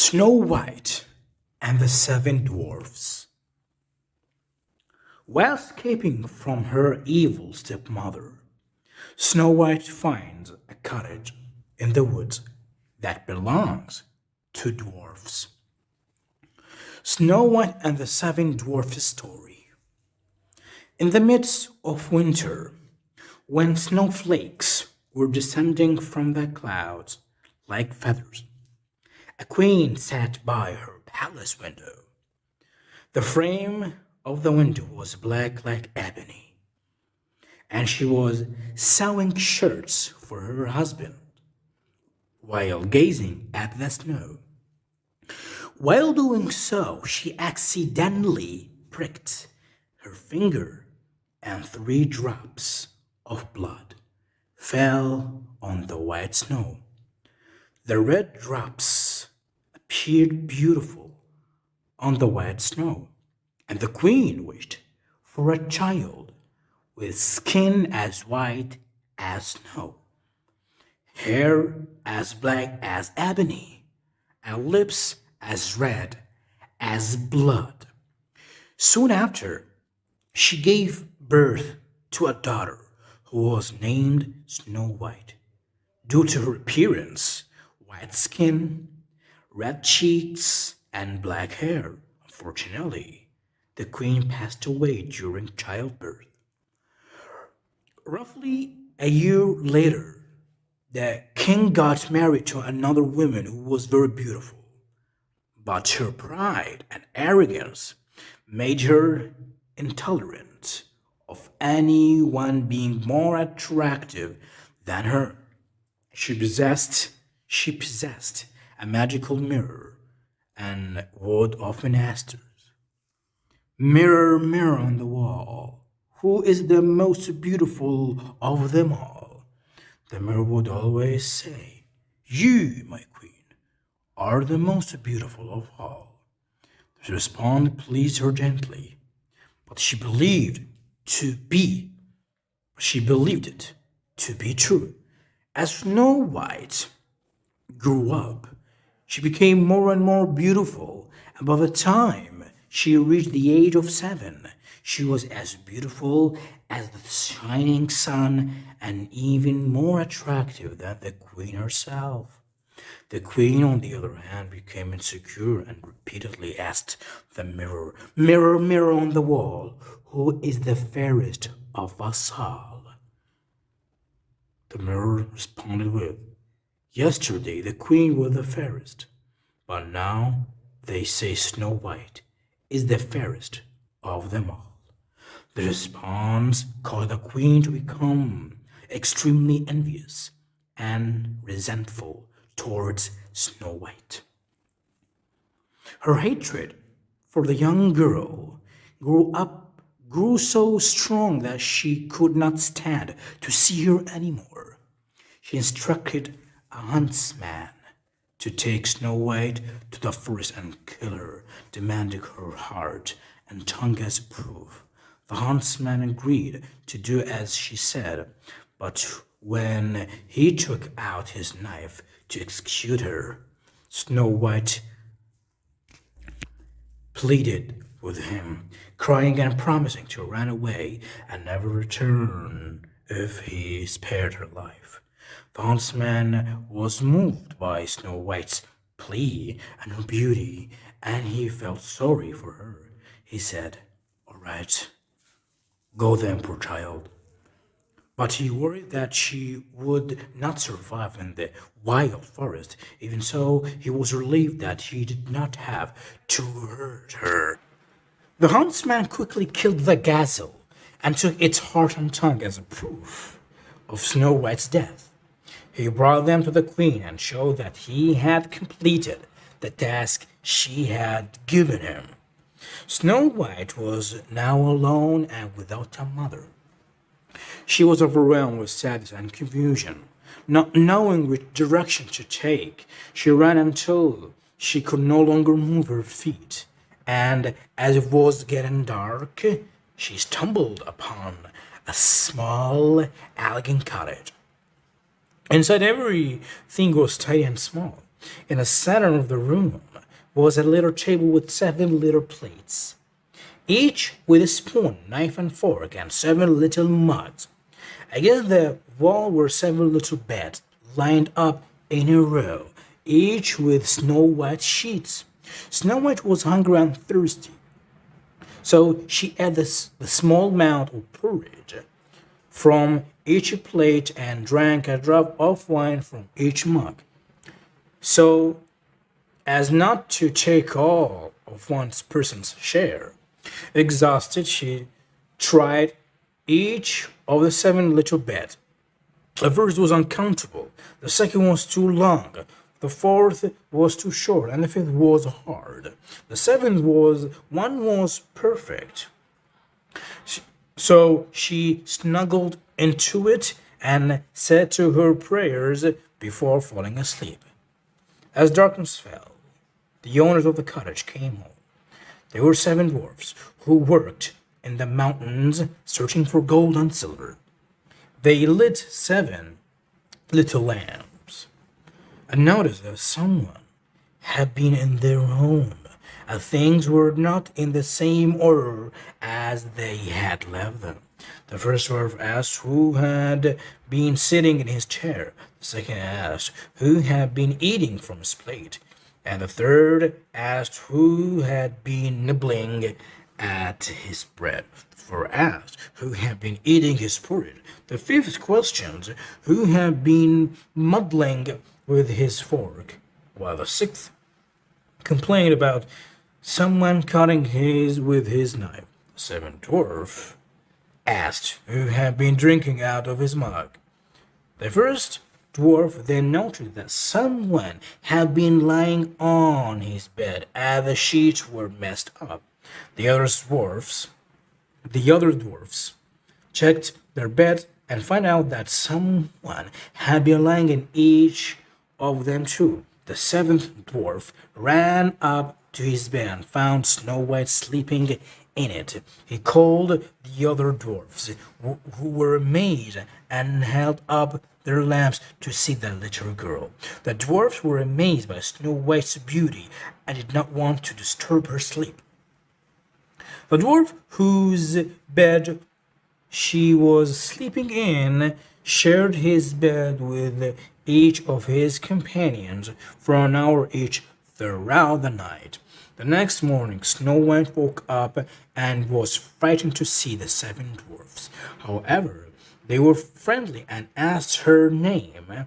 Snow White and the Seven Dwarfs. While escaping from her evil stepmother, Snow White finds a cottage in the woods that belongs to dwarfs. Snow White and the Seven Dwarfs story. In the midst of winter, when snowflakes were descending from the clouds like feathers, a queen sat by her palace window. The frame of the window was black like ebony, and she was sewing shirts for her husband while gazing at the snow. While doing so, she accidentally pricked her finger, and 3 drops of blood fell on the white snow. The red drops appeared beautiful on the white snow, and the queen wished for a child with skin as white as snow, hair as black as ebony, and lips as red as blood. Soon after, she gave birth to a daughter who was named Snow White. Due to her appearance, white skin, red cheeks, and black hair, unfortunately, the queen passed away during childbirth. Roughly a year later, the king got married to another woman who was very beautiful, but her pride and arrogance made her intolerant of anyone being more attractive than her. She possessed a magical mirror and would often ask her, "Mirror, mirror on the wall, who is the most beautiful of them all?" The mirror would always say, "You, my queen, are the most beautiful of all." The response pleased her gently, but she believed it to be true. As Snow White grew up, she became more and more beautiful, and by the time she reached the age of 7, she was as beautiful as the shining sun and even more attractive than the queen herself. The queen, on the other hand, became insecure and repeatedly asked the mirror, "Mirror, mirror on the wall, who is the fairest of us all?" The mirror responded with, "Yesterday the queen was the fairest, but now they say Snow White is the fairest of them all." The response caused the queen to become extremely envious and resentful towards Snow White. Her hatred for the young girl grew so strong that she could not stand to see her anymore. She instructed a huntsman to take Snow White to the forest and kill her, demanding her heart and tongue as proof. The huntsman agreed to do as she said, but when he took out his knife to execute her, Snow White pleaded with him, crying and promising to run away and never return if he spared her life. The huntsman was moved by Snow White's plea and her beauty, and he felt sorry for her. He said, "All right, go then, poor child." But he worried that she would not survive in the wild forest. Even so, he was relieved that he did not have to hurt her. The huntsman quickly killed the gazelle and took its heart and tongue as a proof of Snow White's death. He brought them to the queen and showed that he had completed the task she had given him. Snow White was now alone and without a mother. She was overwhelmed with sadness and confusion. Not knowing which direction to take, she ran until she could no longer move her feet, and as it was getting dark, she stumbled upon a small, elegant cottage. Inside, everything was tidy and small. In the center of the room was a little table with 7 little plates, each with a spoon, knife, and fork, and 7 little mugs. Against the wall were 7 little beds, lined up in a row, each with snow-white sheets. Snow White was hungry and thirsty, so she ate the small amount of porridge from each plate and drank a drop of wine from each mug, so as not to take all of one person's share. Exhausted, she tried each of the 7 little beds. The first was uncountable, the second was too long, the fourth was too short, and the fifth was hard. The seventh was perfect. So she snuggled into it and said to her prayers before falling asleep. As darkness fell, the owners of the cottage came home. There were 7 dwarfs who worked in the mountains searching for gold and silver. They lit 7 little lamps and noticed that someone had been in their home, and things were not in the same order as they had left them. The first dwarf asked who had been sitting in his chair, the second asked who had been eating from his plate, and the third asked who had been nibbling at his bread. The fourth asked who had been eating his porridge. The fifth questioned who had been muddling with his fork, while the sixth complained about someone cutting with his knife. The seventh dwarf asked who had been drinking out of his mug. The first dwarf then noted that someone had been lying on his bed and the sheets were messed up. The other dwarfs checked their beds and found out that someone had been lying in each of them too. The 7th dwarf ran up to his bed and found Snow White sleeping in it. He called the other dwarfs, who were amazed and held up their lamps to see the little girl. The dwarfs were amazed by Snow White's beauty and did not want to disturb her sleep. The dwarf whose bed she was sleeping in shared his bed with each of his companions for an hour each throughout the night. The next morning, Snow White woke up and was frightened to see the 7 dwarfs. However, they were friendly and asked her name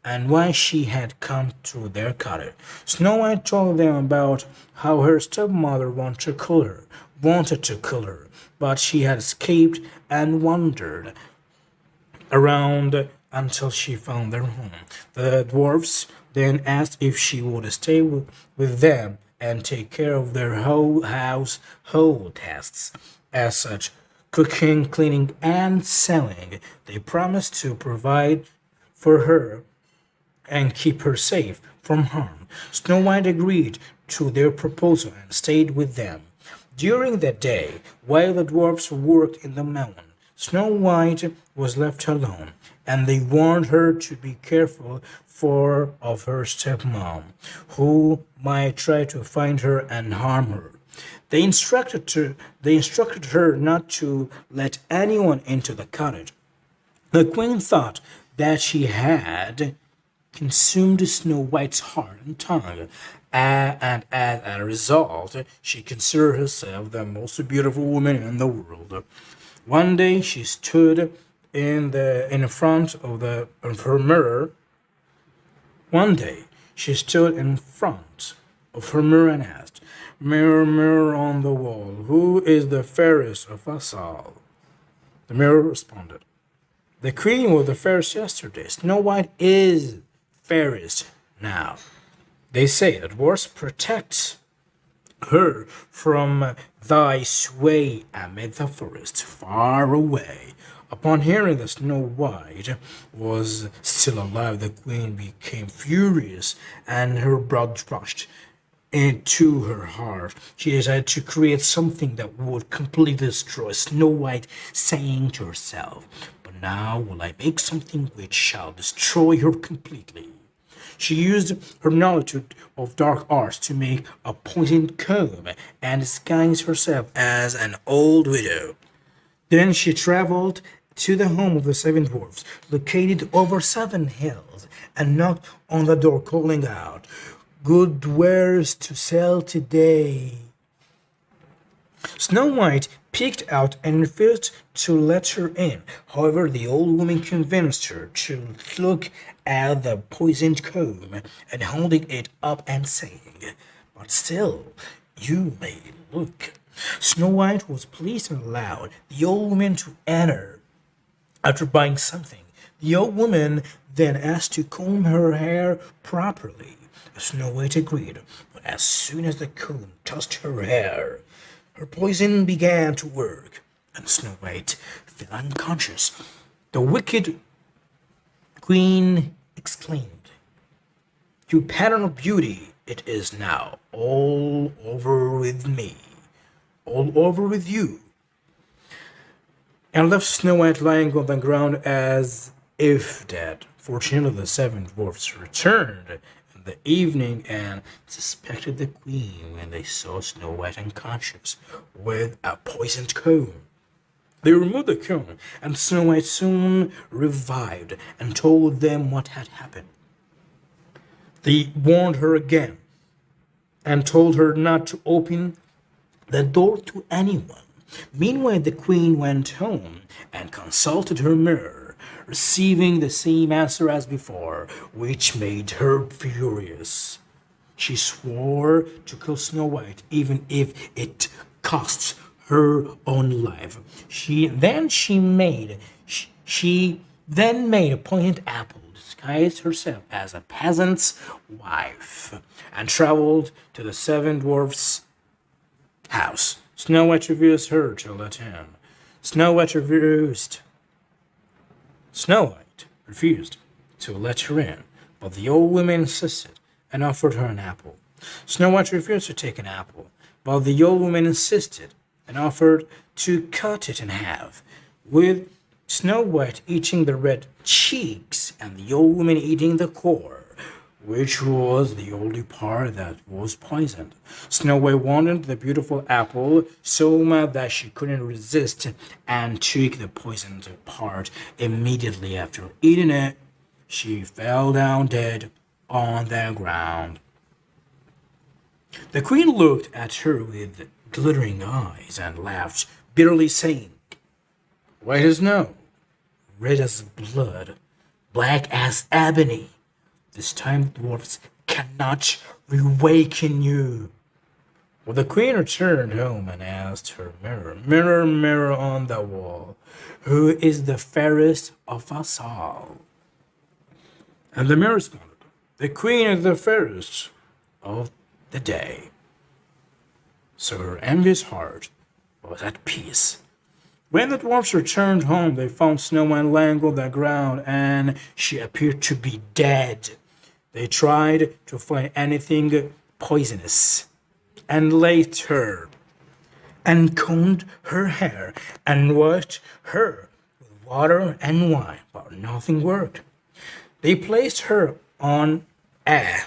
and why she had come to their cottage. Snow White told them about how her stepmother wanted to kill her, but she had escaped and wandered around until she found their home. The dwarfs then asked if she would stay with them and take care of their whole household tasks, as such cooking, cleaning, and selling. They promised to provide for her and keep her safe from harm. Snow White agreed to their proposal and stayed with them. During that day, while the dwarfs worked in the mountain, Snow White was left alone, and they warned her to be careful of her stepmom, who might try to find her and harm her. They instructed her not to let anyone into the cottage. The queen thought that she had consumed Snow White's heart and tongue, and as a result, she considered herself the most beautiful woman in the world. One day, she stood in front of her mirror. One day, she stood in front of her mirror and asked, "Mirror, mirror on the wall, who is the fairest of us all?" The mirror responded, "The queen was the fairest yesterday. Snow White is fairest now. They say the dwarfs protect her from thy sway amid the forest far away." Upon hearing that Snow White was still alive, the queen became furious and her blood rushed into her heart. She decided to create something that would completely destroy Snow White, saying to herself, "But now will I make something which shall destroy her completely." She used her knowledge of dark arts to make a poisoned comb and disguise herself as an old widow. Then she traveled to the home of the seven dwarfs, located over 7 hills, and knocked on the door, calling out, "Good wares to sell today." Snow White peeked out and refused to let her in. However, the old woman convinced her to look at the poisoned comb and holding it up and saying, "But still, you may look." Snow White was pleased and allowed the old woman to enter. After buying something, the old woman then asked to comb her hair properly. Snow White agreed, but as soon as the comb touched her hair, her poison began to work, and Snow White fell unconscious. The wicked queen exclaimed, "You pattern of beauty, it is now all over with me, all over with you," and left Snow White lying on the ground as if dead. Fortunately, the seven dwarfs returned in the evening and suspected the queen when they saw Snow White unconscious with a poisoned comb. They removed the comb, and Snow White soon revived and told them what had happened. They warned her again and told her not to open the door to anyone. Meanwhile, the queen went home and consulted her mirror, receiving the same answer as before, which made her furious. She swore to kill Snow White, even if it costs her own life. She then made a pointed apple, disguised herself as a peasant's wife, and traveled to the seven dwarfs' house. Snow White refused her to let in. Snow White refused to let her in, but the old woman insisted and offered her an apple. Snow White refused to take an apple, but the old woman insisted and offered to cut it in half, with Snow White eating the red cheeks and the old woman eating the core, which was the only part that was poisoned. Snow White wanted the beautiful apple so much that she couldn't resist and took the poisoned part. Immediately after eating it, she fell down dead on the ground. The queen looked at her with glittering eyes and laughed bitterly, saying, "White as snow, red as blood, black as ebony. This time the dwarfs cannot reawaken you." Well, the queen returned home and asked her mirror, "Mirror, mirror on the wall, who is the fairest of us all?" And the mirror responded, "The queen is the fairest of the day." So her envious heart was at peace. When the dwarfs returned home, they found Snow White lying on the ground, and she appeared to be dead. They tried to find anything poisonous and laced her and combed her hair and washed her with water and wine, but nothing worked. They placed her on a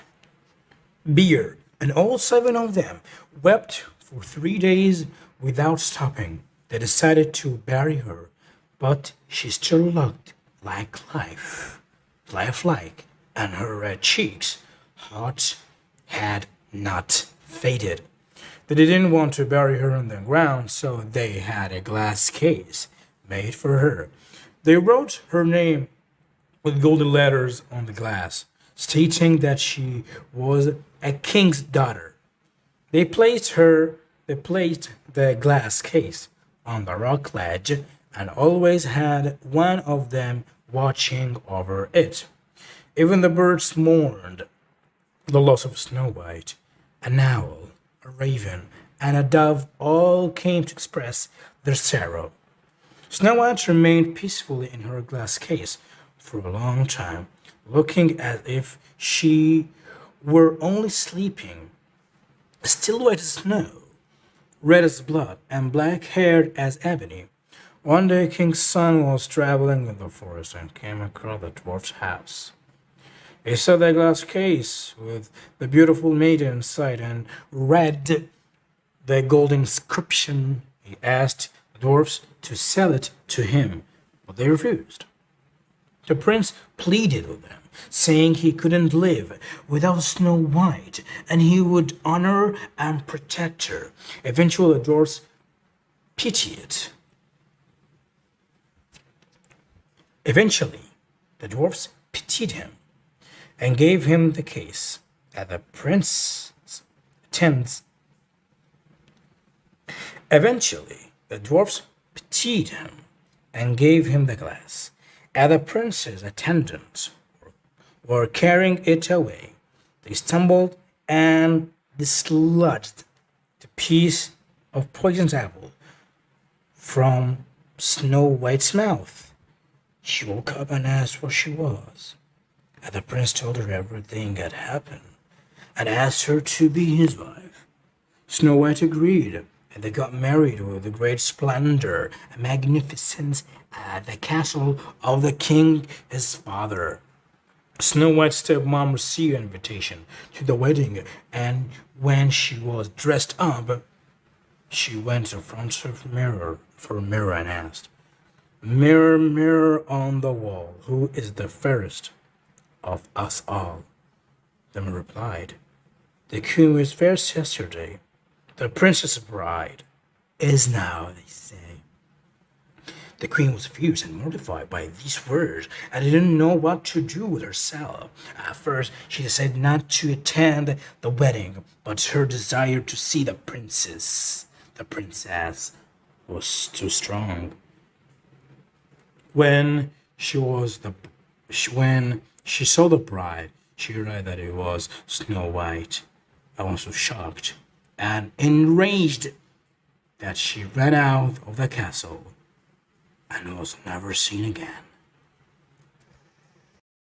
bier, and all 7 of them wept for 3 days without stopping. They decided to bury her, but she still looked lifelike, and her red cheeks, hot, had not faded. They didn't want to bury her in the ground, so they had a glass case made for her. They wrote her name with golden letters on the glass, stating that she was a king's daughter. They placed the glass case on the rock ledge and always had one of them watching over it. Even the birds mourned the loss of Snow White. An owl, a raven, and a dove all came to express their sorrow. Snow White remained peacefully in her glass case for a long time, looking as if she were only sleeping. Still white as snow, red as blood, and black-haired as ebony. One day King's son was traveling in the forest and came across the dwarf's house. He saw the glass case with the beautiful maiden inside and read the golden inscription. He asked the dwarfs to sell it to him, but they refused. The prince pleaded with them, saying he couldn't live without Snow White, and he would honor and protect her. Eventually, the dwarfs pitied. Him and gave him the case. At the prince's attempts, eventually the dwarfs pitied him and gave him the glass. As the prince's attendants were carrying it away, they stumbled and dislodged the piece of poisoned apple from Snow White's mouth. She woke up and asked where she was. And the prince told her everything had happened and asked her to be his wife. Snow White agreed, and they got married with great splendor and magnificence at the castle of the king, his father. Snow White's stepmom received an invitation to the wedding, and when she was dressed up, she went in front of a mirror and asked, "Mirror, mirror on the wall, who is the fairest of us all?" The mirror replied, "The queen was fairest yesterday. The princess bride is now," they say. The queen was furious and mortified by these words and didn't know what to do with herself. At first, she decided not to attend the wedding, but her desire to see the princess was too strong. When she saw the bride, she realized that it was Snow White. I was so shocked and enraged that she ran out of the castle and was never seen again.